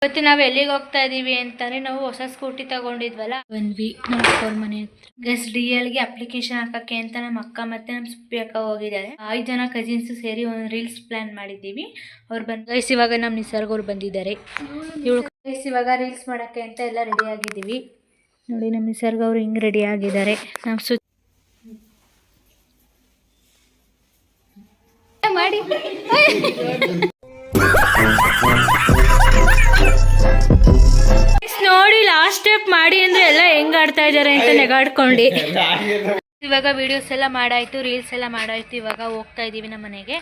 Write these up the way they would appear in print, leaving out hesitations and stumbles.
ಇವತ್ತು ನಾವು ಎಲ್ಲಿಗೆ ಹೋಗ್ತಾ ಇದೀವಿ ಅಂತಾನೆ ನಾವು ಹೊಸ ಸ್ಕೂಟಿ ತಗೊಂಡಿದ್ವಲ್ಲ ಬಂದ್ವಿ ನಮ್ಮ ಅವ್ರ ಮನೆ ಹತ್ರ. ಗಸ್ DLಗೆ ಅಪ್ಲಿಕೇಶನ್ ಹಾಕಕ್ಕೆ ಅಂತ ನಮ್ಮ ಅಕ್ಕ ಮತ್ತೆ ನಮ್ಮ ಸುಪ್ಪಿ ಅಕ್ಕ ಹೋಗಿದ್ದಾರೆ. 5 ಜನ ಕಸಿನ್ಸ್ ಸೇರಿ ಒಂದು ರೀಲ್ಸ್ ಪ್ಲಾನ್ ಮಾಡಿದ್ದೀವಿ. ಅವ್ರು ಗೈಸ್ ಇವಾಗ ನಮ್ಮ ನಿಸರ್ಗ ಅವ್ರು ಬಂದಿದ್ದಾರೆ. ಇವಳು ಗೈಸ್ ಇವಾಗ ರೀಲ್ಸ್ ಮಾಡಕ್ಕೆ ಅಂತ ಎಲ್ಲ ರೆಡಿ ಆಗಿದ್ದೀವಿ. ನೋಡಿ ನಮ್ಮ ನಿಸರ್ಗ ಅವ್ರು ಹಿಂಗ್ ರೆಡಿ ಆಗಿದ್ದಾರೆ. ನಮ್ಮ ಮಾಡಿ ನೋಡಿ ಲಾಸ್ಟ್ ಸ್ಟೆಪ್ ಮಾಡಿ ಅಂದ್ರೆ ಎಲ್ಲ ಹೆಂಗ್ ಆಡ್ತಾ ಇದಾರೆ ಅಂತ ನೆಗಾಡ್ಕೊಂಡು ಇವಾಗ ವಿಡಿಯೋಸ್ ಎಲ್ಲ ಮಾಡಾಯ್ತು, ರೀಲ್ಸ್ ಎಲ್ಲ ಮಾಡಾಯ್ತು. ಇವಾಗ ಹೋಗ್ತಾ ಇದೀವಿ ನಮ್ಮ ಮನೆಗೆ.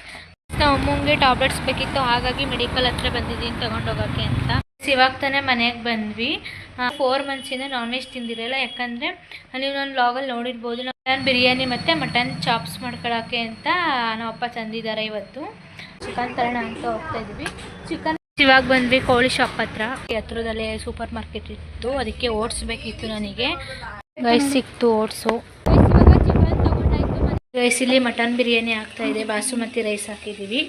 ನಮ್ಮ ಅಮ್ಮಂಗೆ ಟ್ಯಾಬ್ಲೆಟ್ಸ್ ಬೇಕಿತ್ತು, ಹಾಗಾಗಿ ಮೆಡಿಕಲ್ ಹತ್ರ ಬಂದಿದ್ದೀನಿ ತಗೊಂಡೋಗಕ್ಕೆ ಅಂತ. ಇವಾಗ ತಾನೇ ಮನೆಗೆ ಬಂದ್ವಿ. 4 ಮಂತ್ಸಿಂದ ನಾನ್ ವೆಜ್ ತಿಂದಿರಲ್ಲ, ಯಾಕಂದರೆ ನೀವು ನನ್ನ ವ್ಲಾಗಲ್ಲಿ ನೋಡಿರ್ಬೋದು. ಮಟನ್ ಬಿರಿಯಾನಿ ಮತ್ತು ಮಟನ್ ಚಾಪ್ಸ್ ಮಾಡ್ಕೊಳ್ಳೋಕ್ಕೆ ಅಂತ ನಮ್ಮ ಅಪ್ಪ ತಂದಿದ್ದಾರೆ. ಇವತ್ತು ಚಿಕನ್ ತರೋಣ ಅಂತ ಹೋಗ್ತಾ ಇದ್ವಿ. ಚಿಕನ್ ಇವಾಗ ಬಂದ್ವಿ ಕೋಳಿ ಶಾಪ್ ಹತ್ರದಲ್ಲೇ ಸೂಪರ್ ಮಾರ್ಕೆಟ್ ಇತ್ತು, ಅದಕ್ಕೆ ಓಟ್ಸ್ ಬೇಕಿತ್ತು ನನಗೆ. ಗೈಸ್ ಸಿಕ್ತು ಓಟ್ಸು. ಗೈಸ್ ಇಲ್ಲಿ ಮಟನ್ ಬಿರಿಯಾನಿ ಆಗ್ತಾ ಇದೆ, ಬಾಸುಮತಿ ರೈಸ್ ಹಾಕಿದ್ದೀವಿ.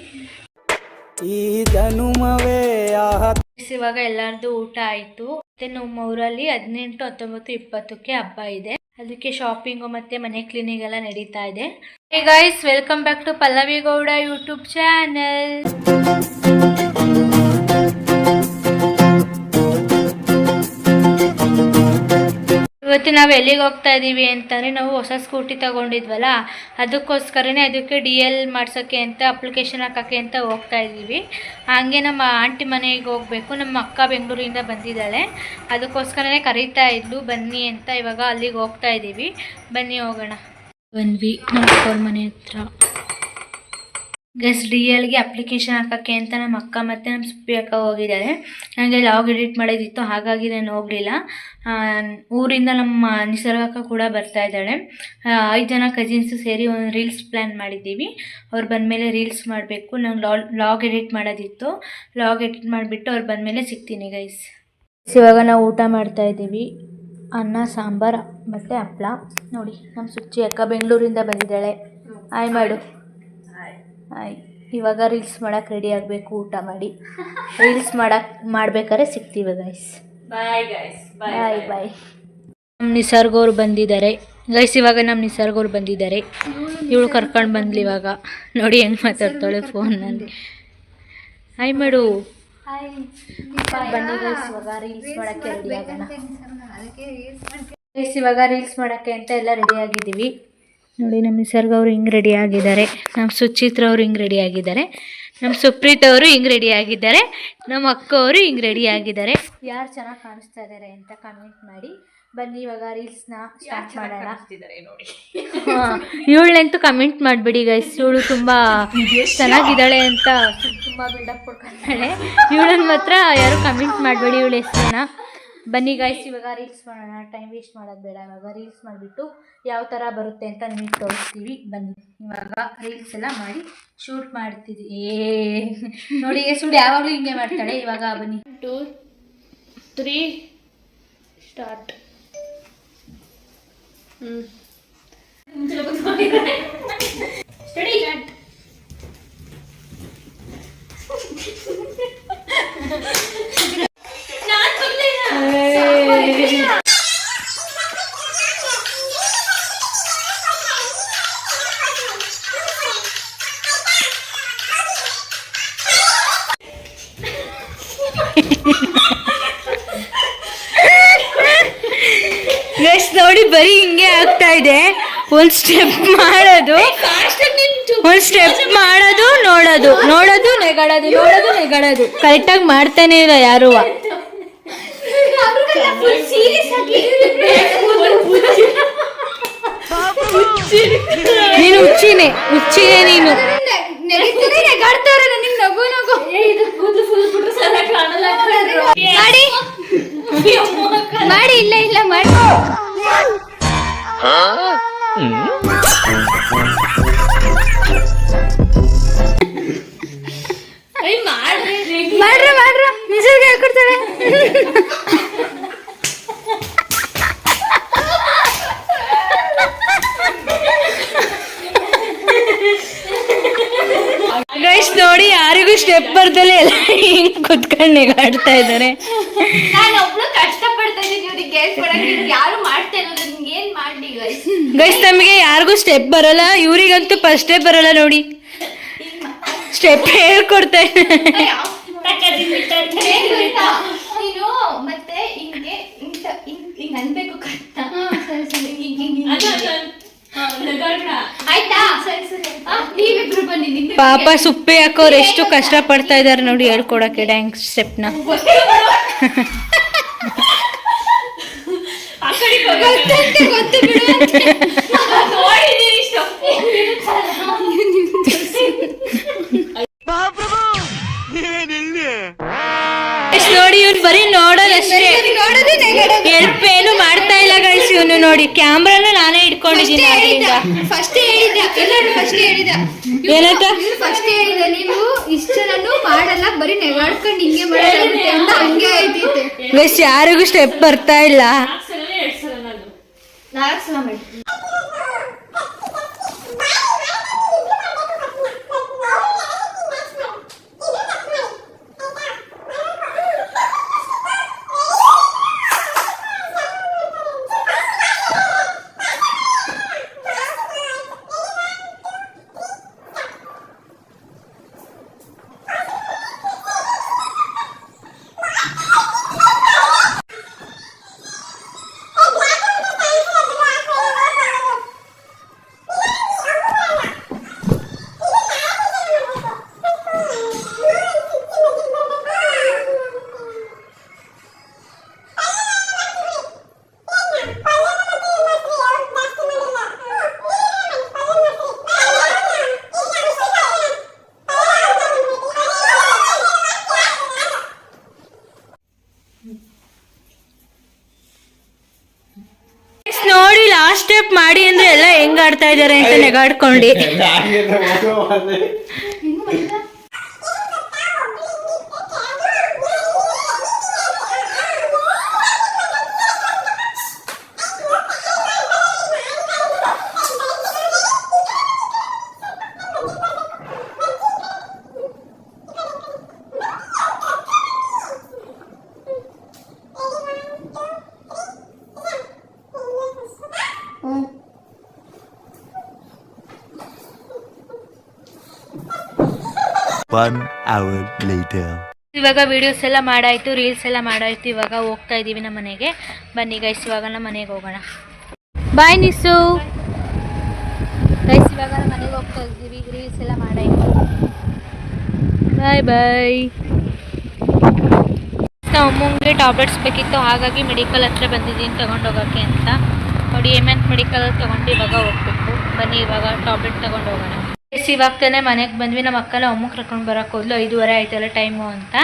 ಇವಾಗ ಎಲ್ಲರದು ಊಟ ಆಯಿತು. ಮತ್ತೆ ನಮ್ಮ ಊರಲ್ಲಿ 18, 19, 20ಕ್ಕೆ ಹಬ್ಬ ಇದೆ, ಅದಕ್ಕೆ ಶಾಪಿಂಗು ಮತ್ತೆ ಮನೆ ಕ್ಲೀನಿಂಗ್ ಎಲ್ಲ ನಡೀತಾ ಇದೆ. Hey guys, welcome back to Pallavi Gowda YouTube channel. ಇವತ್ತು ನಾವು ಎಲ್ಲಿಗೆ ಹೋಗ್ತಾ ಇದ್ದೀವಿ ಅಂತಂದರೆ ನಾವು ಹೊಸ ಸ್ಕೂಟಿ ತಗೊಂಡಿದ್ವಲ್ಲ, ಅದಕ್ಕೋಸ್ಕರನೇ ಅದಕ್ಕೆ DL ಮಾಡ್ಸೋಕ್ಕೆ ಅಂತ ಅಪ್ಲಿಕೇಶನ್ ಹಾಕೋಕ್ಕೆ ಅಂತ ಹೋಗ್ತಾ ಇದ್ದೀವಿ. ಹಾಗೆ ನಮ್ಮ ಆಂಟಿ ಮನೆಗೆ ಹೋಗಬೇಕು. ನಮ್ಮ ಅಕ್ಕ ಬೆಂಗಳೂರಿಂದ ಬಂದಿದ್ದಾಳೆ, ಅದಕ್ಕೋಸ್ಕರನೇ ಕರೀತಾ ಇದ್ಲು ಬನ್ನಿ ಅಂತ. ಇವಾಗ ಅಲ್ಲಿಗೆ ಹೋಗ್ತಾ ಇದ್ದೀವಿ, ಬನ್ನಿ ಹೋಗೋಣ. ಬಂದ್ವಿ ನಮ್ಮ ಅವ್ರ ಮನೆ ಹತ್ರ. ಗಸ್ DLಗೆ ಅಪ್ಲಿಕೇಶನ್ ಹಾಕೋಕ್ಕೆ ಅಂತ ನಮ್ಮ ಅಕ್ಕ ಮತ್ತು ನಮ್ಮ ಸುಪ್ಪಿ ಅಕ್ಕ ಹೋಗಿದ್ದಾರೆ. ನನಗೆ ಲಾಗ್ ಎಡಿಟ್ ಮಾಡೋದಿತ್ತು, ಹಾಗಾಗಿ ನಾನು ಹೋಗಲಿಲ್ಲ. ಊರಿಂದ ನಮ್ಮ ನಿಸರ್ಗ ಅಕ್ಕ ಕೂಡ ಬರ್ತಾ ಇದ್ದಾಳೆ. 5 ಜನ ಕಸಿನ್ಸು ಸೇರಿ ಒಂದು ರೀಲ್ಸ್ ಪ್ಲ್ಯಾನ್ ಮಾಡಿದ್ದೀವಿ. ಅವ್ರು ಬಂದಮೇಲೆ ರೀಲ್ಸ್ ಮಾಡಬೇಕು. ನಂಗೆ ಲಾಗ್ ಎಡಿಟ್ ಮಾಡೋದಿತ್ತು, ಲಾಗ್ ಎಡಿಟ್ ಮಾಡಿಬಿಟ್ಟು ಅವ್ರು ಬಂದಮೇಲೆ ಸಿಗ್ತೀನಿ ಗೈಸ್. ಇವಾಗ ನಾವು ಊಟ ಮಾಡ್ತಾಯಿದ್ದೀವಿ. ಅನ್ನ, ಸಾಂಬಾರು ಮತ್ತು ಹಪ್ಪಳ. ನೋಡಿ ನಮ್ಮ ಸುಚ್ಚಿ ಅಕ್ಕ ಬೆಂಗಳೂರಿಂದ ಬಂದಿದ್ದಾಳೆ. ಆಯ್ ಮಾಡು. ಇವಾಗ ರೀಲ್ಸ್ ಮಾಡೋಕ್ಕೆ ರೆಡಿ ಆಗಬೇಕು. ಊಟ ಮಾಡಿ ರೀಲ್ಸ್ ಮಾಡ್ಬೇಕಾದ್ರೆ ಸಿಗ್ತೀವಿ ಗೈಸ್. ಬಾಯ್ ಬಾಯ್. ನಮ್ಮ ನಿಸರ್ಗ ಅವ್ರು ಬಂದಿದ್ದಾರೆ ಗೈಸ್. ಇವಾಗ ನಮ್ಮ ನಿಸರ್ಗ ಅವ್ರು ಬಂದಿದ್ದಾರೆ. ಇವಳು ಕರ್ಕೊಂಡು ಬಂದ್ಲಿ. ಇವಾಗ ನೋಡಿ ಹೆಂಗೆ ಮಾತಾಡ್ತಾಳೆ ಫೋನ್ನಲ್ಲಿ. ಹಾಯ್ ಮಾಡು. ಬನ್ನಿ ಗೈಸ್, ಇವಾಗ ರೀಲ್ಸ್ ಮಾಡೋಕ್ಕೆ ರೆಡಿ ಆಗೋಣ ಗೈಸ್. ಇವಾಗ ರೀಲ್ಸ್ ಮಾಡೋಕ್ಕೆ ಅಂತ ಎಲ್ಲ ರೆಡಿ ಆಗಿದ್ದೀವಿ. ನೋಡಿ ನಮ್ಮ ನಿಸರ್ಗ ಅವರು ಹಿಂಗೆ ರೆಡಿ ಆಗಿದ್ದಾರೆ, ನಮ್ಮ ಸುಚಿತ್ರ ಅವರು ಹಿಂಗೆ ರೆಡಿ ಆಗಿದ್ದಾರೆ, ನಮ್ಮ ಸುಪ್ರೀತ್ ಅವರು ಹಿಂಗೆ ರೆಡಿ ಆಗಿದ್ದಾರೆ, ನಮ್ಮ ಅಕ್ಕ ಅವರು ಹಿಂಗೆ ರೆಡಿ ಆಗಿದ್ದಾರೆ. ಯಾರು ಚೆನ್ನಾಗಿ ಕಾಣಿಸ್ತಾ ಇದ್ದಾರೆ ಅಂತ ಕಮೆಂಟ್ ಮಾಡಿ. ಬನ್ನಿ ಇವಾಗ ರೀಲ್ಸ್ನ ಸ್ಟಾರ್ಟ್ ಮಾಡೋಣ. ಇವಳಂತೂ ಕಮೆಂಟ್ ಮಾಡಿಬಿಡಿ ಗೈಸ್, ಇವಳು ತುಂಬ ಚೆನ್ನಾಗಿದ್ದಾಳೆ ಅಂತ ತುಂಬ ಬಿಲ್ಡಪ್ ಕೊಡ್ಕೊತಾಳೆ. ಇವಳನ್ನ ಮಾತ್ರ ಯಾರು ಕಮೆಂಟ್ ಮಾಡಬೇಡಿ ಇವಳ ಹೆಸರನ್ನ. ಬನ್ನಿ ಗೈಸ್ ಇವಾಗ ರೀಲ್ಸ್ ಮಾಡೋಣ, ಟೈಮ್ ವೇಸ್ಟ್ ಮಾಡೋದು ಬೇಡ. ಇವಾಗ ರೀಲ್ಸ್ ಮಾಡಿಬಿಟ್ಟು ಯಾವ ಥರ ಬರುತ್ತೆ ಅಂತ ನಿಮಗೆ ತೋರಿಸ್ತೀವಿ. ಬನ್ನಿ ಇವಾಗ ರೀಲ್ಸ್ ಎಲ್ಲ ಮಾಡಿ ಶೂಟ್ ಮಾಡ್ತಿದ್ವಿ. ನೋಡಿ ಸುಡು ಯಾವಾಗಲೂ ಹಿಂಗೆ ಮಾಡ್ತಾಳೆ. ಇವಾಗ ಬನ್ನಿ 2, 3 ಸ್ಟಾರ್ಟ್. ಗೈಸ್ ನೋಡಿ ಬರೀ ಹಿಂಗೆ ಆಗ್ತಾ ಇದೆ. ಒಂದು ಸ್ಟೆಪ್ ಮಾಡೋದು, ನೋಡೋದು ನೆಗಾಡೋದು ಕರೆಕ್ಟಾಗಿ ಮಾಡ್ತಾನೆ ಇಲ್ಲ ಯಾರು. ನೀನು ಹುಚ್ಚಿನೇ ನೀನು. ಮಾಡಿ ಇಲ್ಲ ಮಾಡಿ. ಮಾಡ್ರ ನಿಜವಾಗಿ ಹೇಳ್ಕೊಡ್ತಾಳೆ. ಗೈಸ್ ನೋಡಿ ಯಾರಿಗೂ ಸ್ಟೆಪ್ ಬರ್ದಲೆ ಎಲ್ಲ ಹಿಂಗ್ ಕುತ್ಕ ಹಿಡ್ಕೊಂಡು ನೆಗಾಡ್ತಾ ಇದ್ದಾರೆ. ನಾನು ಒಬ್ಳು ಕಷ್ಟಪಡ್ತಾ ಇದ್ದೀನಿ, ಇವ್ರಿಗೆ ಹೇಳ್ಕೊಡಕ್ಕೆ ಯಾರು ಮಾಡ್ತಾ ಇಲ್ಲ. ನಿಮ್ಗೆ ಏನ್ ಮಾಡ್ಲಿ ಗೈಸ್, ನಮಗೆ ಯಾರಿಗೂ ಸ್ಟೆಪ್ ಬರಲ್ಲ, ಇವ್ರಿಗಂತೂ ಫಸ್ಟೇ ಬರಲ್ಲ ನೋಡಿ. ಸ್ಟೆಪ್ ಹೇಳ್ಕೊಡ್ತಾ ನೀನು ಮತ್ತೆ ಹಿಂಗೆ ಹಿಂಗ್ ಅನ್ಬೇಕು ಕರೆಕ್ಟಾ? ಆಯ್ತಾ? ನೀವಿಬ್ರು ಬನ್ನಿ. ಪಾಪ ಸುಪ್ಪೆ ಹಾಕೋರು ಎಷ್ಟು ಕಷ್ಟ ಪಡ್ತಾ ಇದಾರೆ ನೋಡಿ ಹೇಳ್ಕೊಡಕ್ಕೆ ಡ್ಯಾನ್ಸ್ ಸ್ಟೆಪ್ನ. ಗೊತ್ತು ಬಿಡು. ನೋಡಿ ಇವ್ನು ಬರೀ ನೋಡೋದಷ್ಟೇ, ಹೆಲ್ಪ್ ಏನು ಮಾಡ್ತಾ ಇಲ್ಲ ಗೈಸ್. ಇವನು ನೋಡಿ ಕ್ಯಾಮ್ರಾನು ನಾನೇ ಇಟ್ಕೊಂಡಿದ್ದೀನಿ. ಫಸ್ಟ್ ಹೇಳಿದ ನೀವು ಇಷ್ಟನ್ನು ಮಾಡಲ್ಲ, ಬರೀ ನೆಗಾಡ್ಕೊಂಡು ಹಿಂಗೆ ಮಾಡಾಗುತ್ತೆ ಅಂತ ಹಂಗೆ ಆಯ್ತೈತೆ ಗೈಸ್. ಯಾರಿಗೂ ಸ್ಟೆಪ್ ಬರ್ತಾ ಇಲ್ಲ. 4 ಸಲ ಮಾಡಿ. ನೋಡಿ ಲಾಸ್ಟ್ ಸ್ಟೆಪ್ ಮಾಡಿ ಅಂದ್ರೆ ಎಲ್ಲ ಹೆಂಗ್ ಆಡ್ತಾ ಇದಾರೆ ಅಂತ ನೆಗಾಡ್ಕೊಂಡು. ಇವಾಗ ವಿಡಿಯೋಸ್ ಎಲ್ಲ ಮಾಡಾಯ್ತು, ರೀಲ್ಸ್ ಎಲ್ಲ ಮಾಡಾಯ್ತು. ಇವಾಗ ಹೋಗ್ತಾ ಇದೀವಿ ನಮ್ಮ ಮನೆಗೆ. ಬನ್ನಿ ಗೈಸ್, ಇವಾಗ ನಮ್ಮ ಮನೆಗೆ ಹೋಗೋಣ. ಬಾಯ್ ನಿಸ್ಸು. ಗೈಸ್, ಇವಾಗ ನಮ್ಮ ಮನೆಗೆ ಹೋಗ್ತಾ ಇದ್ದೀವಿ, ರೀಲ್ಸ್ ಎಲ್ಲ ಮಾಡಾಯ್ತು. ಬಾಯ್ ಬಾಯ್. ನಮ್ಮ ಅಮ್ಮಂಗೆ ಟ್ಯಾಬ್ಲೆಟ್ಸ್ ಬೇಕಿತ್ತು, ಹಾಗಾಗಿ ಮೆಡಿಕಲ್ ಹತ್ರ ಬಂದಿದ್ದೀನಿ ತಗೊಂಡೋಗೋಕ್ಕೆ ಅಂತ. ನೋಡಿ ಹೇಮಂತ್ ಮೆಡಿಕಲ್ ತೊಗೊಂಡು ಇವಾಗ ಹೋಗ್ಬೇಕು. ಬನ್ನಿ ಇವಾಗ ಟ್ಯಾಬ್ಲೆಟ್ ತೊಗೊಂಡು ಹೋಗೋಣ. ಇವಾಗ ತಾನೇ ಮನೆಗೆ ಬಂದ್ವಿ. ನಮ್ಮ ಅಕ್ಕನ ಅಮ್ಮ ಕರ್ಕೊಂಡು ಬರೋಕೆ ಹೋದ್ಲು. 5:30 ಆಯ್ತಲ್ಲ ಟೈಮು ಅಂತ.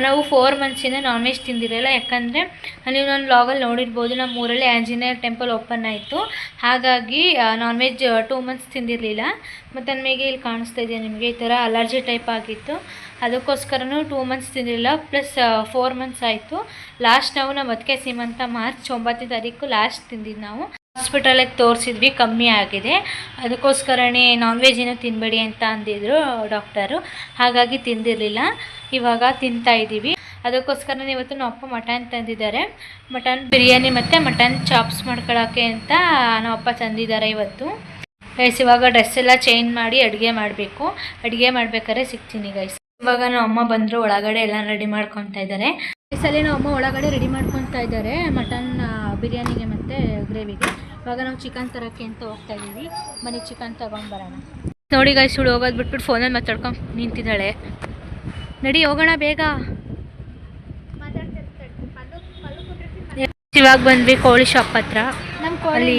ನಾವು 4 ಮಂತ್ಸಿಂದ ನಾನ್ ವೆಜ್ ತಿಂದಿರಲಿಲ್ಲ. ಯಾಕಂದರೆ ನೀವು ನಾನು ವ್ಲಾಗಲ್ಲಿ ನೋಡಿರ್ಬೋದು, ನಮ್ಮ ಊರಲ್ಲಿ ಆಂಜನೇಯ ಟೆಂಪಲ್ ಓಪನ್ ಆಯಿತು. ಹಾಗಾಗಿ ನಾನ್ ವೆಜ್ 2 ಮಂತ್ಸ್ ತಿಂದಿರಲಿಲ್ಲ. ಮತ್ತು ನಮಗೆ ಇಲ್ಲಿ ಕಾಣಿಸ್ತಾ ಇದೆ ನಿಮಗೆ ಈ ಥರ ಅಲರ್ಜಿ ಟೈಪ್ ಆಗಿತ್ತು. ಅದಕ್ಕೋಸ್ಕರನೂ 2 ಮಂತ್ಸ್ ತಿಂದಿರಲಿಲ್ಲ. ಪ್ಲಸ್ 4 ಮಂತ್ಸ್ ಆಯಿತು. ಲಾಸ್ಟ್ ನಾವು ನಮ್ಮ ಅದಕ್ಕೆ ಸೀಮಂತ ಮಾರ್ಚ್ 9ನೇ ತಾರೀಕು ಲಾಸ್ಟ್ ತಿಂದಿದ್ದು. ನಾವು ಹಾಸ್ಪಿಟಲಿಗೆ ತೋರಿಸಿದ್ವಿ, ಕಮ್ಮಿ ಆಗಿದೆ. ಅದಕ್ಕೋಸ್ಕರನೇ ನಾನ್ ವೆಜ್ ಏನೂ ತಿನ್ನಬೇಡಿ ಅಂತ ಅಂದಿದ್ರು ಡಾಕ್ಟರು. ಹಾಗಾಗಿ ತಿಂದಿರಲಿಲ್ಲ. ಇವಾಗ ತಿಂತಾ ಇದ್ದೀವಿ. ಅದಕ್ಕೋಸ್ಕರ ಇವತ್ತು ನಮ್ಮ ಅಪ್ಪ ಮಟನ್ ತಂದಿದ್ದಾರೆ. ಮಟನ್ ಬಿರಿಯಾನಿ ಮತ್ತು ಮಟನ್ ಚಾಪ್ಸ್ ಮಾಡ್ಕೊಳ್ಳೋಕ್ಕೆ ಅಂತ ನಮ್ಮ ಅಪ್ಪ ತಂದಿದ್ದಾರೆ ಇವತ್ತು. ಗೈಸ್, ಇವಾಗ ಡ್ರೆಸ್ ಎಲ್ಲ ಚೇಂಜ್ ಮಾಡಿ ಅಡುಗೆ ಮಾಡಬೇಕು. ಅಡುಗೆ ಮಾಡ್ಬೇಕಾದ್ರೆ ಸಿಗ್ತೀನಿ ಗೈಸ್. ಇವಾಗ ನಮ್ಮ ಅಮ್ಮ ಬಂದರು, ಒಳಗಡೆ ಎಲ್ಲ ರೆಡಿ ಮಾಡ್ಕೊತಾ ಇದ್ದಾರೆ. ಈ ಸಲ ನಮ್ಮ ಅಮ್ಮ ಒಳಗಡೆ ರೆಡಿ ಮಾಡ್ಕೊತಾ ಇದ್ದಾರೆ ಮಟನ್ ಬಿರಿಯಾನಿಗೆ ಮತ್ತು ಗ್ರೇವಿಗೆ. ಇವಾಗ ನಾವು ಚಿಕನ್ ತರೋಕ್ಕೆ ಅಂತ ಹೋಗ್ತಾ ಇದ್ದೀವಿ. ಬನ್ನಿ ಚಿಕನ್ ತೊಗೊಂಡು ಬರೋಣ. ನೋಡಿ ಗೈಸ್, ಸುಳು ಹೋಗೋದು ಬಿಟ್ಬಿಟ್ಟು ಫೋನಲ್ಲಿ ಮಾತಾಡ್ಕೊಂಡು ನಿಂತಿದ್ದಾಳೆ. ನಡಿ ಹೋಗೋಣ ಬೇಗ. ಇವಾಗ ಬಂದ್ವಿ ಕೋಳಿ ಶಾಪ್ ಹತ್ರ. ಅಲ್ಲಿ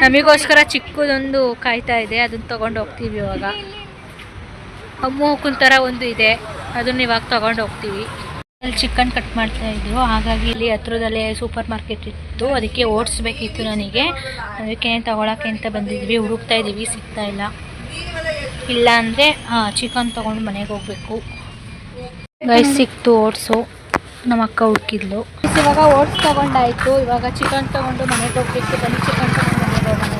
ನಮಗೋಸ್ಕರ ಚಿಕ್ಕದೊಂದು ಕಾಯ್ತಾ ಇದೆ, ಅದನ್ನು ತೊಗೊಂಡು ಹೋಗ್ತೀವಿ. ಇವಾಗ ಮೂಕುನ್ ಥರ ಒಂದು ಇದೆ, ಅದನ್ನು ಇವಾಗ ತೊಗೊಂಡು ಹೋಗ್ತೀವಿ. ಅಲ್ಲಿ ಚಿಕನ್ ಕಟ್ ಮಾಡ್ತಾ ಇದ್ರು. ಹಾಗಾಗಿ ಇಲ್ಲಿ ಹತ್ರದಲ್ಲೇ ಸೂಪರ್ ಮಾರ್ಕೆಟ್ ಇತ್ತು, ಅದಕ್ಕೆ ಓಡಿಸ್ಬೇಕಿತ್ತು ನನಗೆ. ಅದಕ್ಕೆ ತಗೊಳಕ್ಕೆ ಅಂತ ಬಂದಿದ್ವಿ. ಹುಡುಕ್ತಾ ಇದ್ದೀವಿ, ಸಿಗ್ತಾ ಇಲ್ಲ. ಇಲ್ಲ ಅಂದರೆ ಚಿಕನ್ ತೊಗೊಂಡು ಮನೆಗೆ ಹೋಗಬೇಕು. ಗೈಸ್ ಸಿಕ್ತು ಓಟ್ಸು, ನಮ್ಮ ಅಕ್ಕ ಹುಡುಕಿದ್ಲು. ಇವಾಗ ಓಟ್ಸ್ ತೊಗೊಂಡಾಯಿತು. ಇವಾಗ ಚಿಕನ್ ತೊಗೊಂಡು ಮನೆಗೆ ಹೋಗ್ಬೇಕು. ಬನ್ನಿ ಚಿಕನ್ ತೊಗೊಂಡು ಮನೆಗೆ ಹೋಗೋಣ.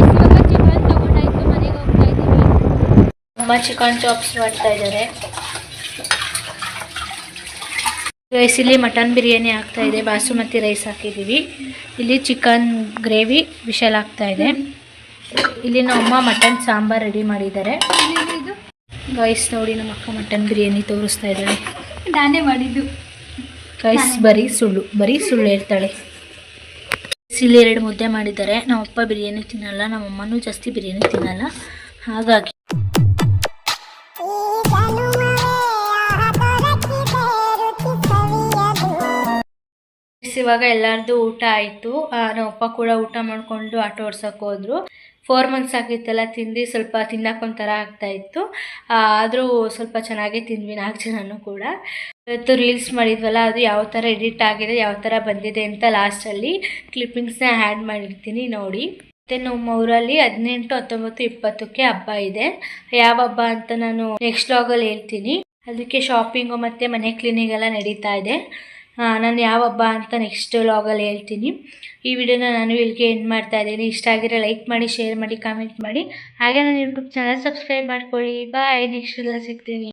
ಇವಾಗ ಚಿಕನ್ ತೊಗೊಂಡಾಯಿತು, ಮನೆಗೆ ಹೋಗ್ತಾ ಇದ್ದೀವಿ. ಅಮ್ಮ ಚಿಕನ್ ಚಾಪ್ಸ್ ಮಾಡ್ತಾ ಇದ್ದಾರೆ. ಗೈಸ್ ಇಲ್ಲಿ ಮಟನ್ ಬಿರಿಯಾನಿ ಆಗ್ತಾ ಇದೆ, ಬಾಸುಮತಿ ರೈಸ್ ಹಾಕಿದ್ದೀವಿ. ಇಲ್ಲಿ ಚಿಕನ್ ಗ್ರೇವಿ ವಿಶಾಲ್ ಆಗ್ತಾ ಇದೆ. ಇಲ್ಲಿ ನಮ್ಮ ಮಟನ್ ಸಾಂಬಾರ್ ರೆಡಿ ಮಾಡಿದ್ದಾರೆ. ಗೈಸ್ ನೋಡಿ ನಮ್ಮ ಅಕ್ಕ ಮಟನ್ ಬಿರಿಯಾನಿ ತೋರಿಸ್ತಾ ಇದ್ದಾಳೆ. ನಾನೇ ಮಾಡಿದ್ದು ಗೈಸ್ ಬರೀ ಸುಳ್ಳು ಹೇಳ್ತಾಳೆ. ಇಲ್ಲಿ 2 ಮುದ್ದೆ ಮಾಡಿದ್ದಾರೆ. ನಮ್ಮಪ್ಪ ಬಿರಿಯಾನಿ ತಿನ್ನಲ್ಲ, ನಮ್ಮಮ್ಮನೂ ಜಾಸ್ತಿ ಬಿರಿಯಾನಿ ತಿನ್ನಲ್ಲ, ಹಾಗಾಗಿ ಇವಾಗ ಎಲ್ಲರದು ಊಟ ಆಯಿತು. ನಮ್ಮಪ್ಪ ಕೂಡ ಊಟ ಮಾಡಿಕೊಂಡು ಆಟೋ ಓಡ್ಸೋಕೆ ಹೋದ್ರು. 4 ಮಂತ್ಸ್ ಆಗಿತ್ತಲ್ಲ ತಿಂದು ಸ್ವಲ್ಪ ತಿನ್ನಕ್ಕೊಂಥರ ಆಗ್ತಾಯಿತ್ತು. ಆದರೂ ಸ್ವಲ್ಪ ಚೆನ್ನಾಗೇ ತಿಂದ್ವಿ 4 ಜನನೂ ಕೂಡ. ಇವತ್ತು ರೀಲ್ಸ್ ಮಾಡಿದ್ವಲ್ಲ, ಅದು ಯಾವ ಥರ ಎಡಿಟ್ ಆಗಿದೆ, ಯಾವ ಥರ ಬಂದಿದೆ ಅಂತ ಲಾಸ್ಟಲ್ಲಿ ಕ್ಲಿಪ್ಪಿಂಗ್ಸ್ನ ಆ್ಯಡ್ ಮಾಡಿರ್ತೀನಿ ನೋಡಿ. ಮತ್ತು ನಮ್ಮ ಊರಲ್ಲಿ 18, 19, 20ಕ್ಕೆ ಹಬ್ಬ ಇದೆ. ಯಾವ ಹಬ್ಬ ಅಂತ ನಾನು ನೆಕ್ಸ್ಟ್ ವ್ಲಾಗಲ್ಲಿ ಹೇಳ್ತೀನಿ. ಅದಕ್ಕೆ ಶಾಪಿಂಗು ಮತ್ತು ಮನೆ ಕ್ಲೀನಿಂಗ್ ಎಲ್ಲ ನಡೀತಾ ಇದೆ. ನಾನು ಯಾವ ಹಬ್ಬ ಅಂತ ನೆಕ್ಸ್ಟ್ ವ್ಲಾಗಲ್ಲಿ ಹೇಳ್ತೀನಿ. ಈ ವಿಡಿಯೋನ ನಾನು ಇಲ್ಲಿಗೆ ಎಂಡ್ ಮಾಡ್ತಾ ಇದ್ದೀನಿ. ಇಷ್ಟ ಆಗಿರೋ ಲೈಕ್ ಮಾಡಿ, ಶೇರ್ ಮಾಡಿ, ಕಾಮೆಂಟ್ ಮಾಡಿ. ಹಾಗೆ ನನ್ನ ಯೂಟ್ಯೂಬ್ ಚಾನಲ್ ಸಬ್ಸ್ಕ್ರೈಬ್ ಮಾಡ್ಕೊಳ್ಳಿ. ಬಾಯ್, ನೆಕ್ಸ್ಟ್ ಎಲ್ಲ ಸಿಗ್ತೀನಿ.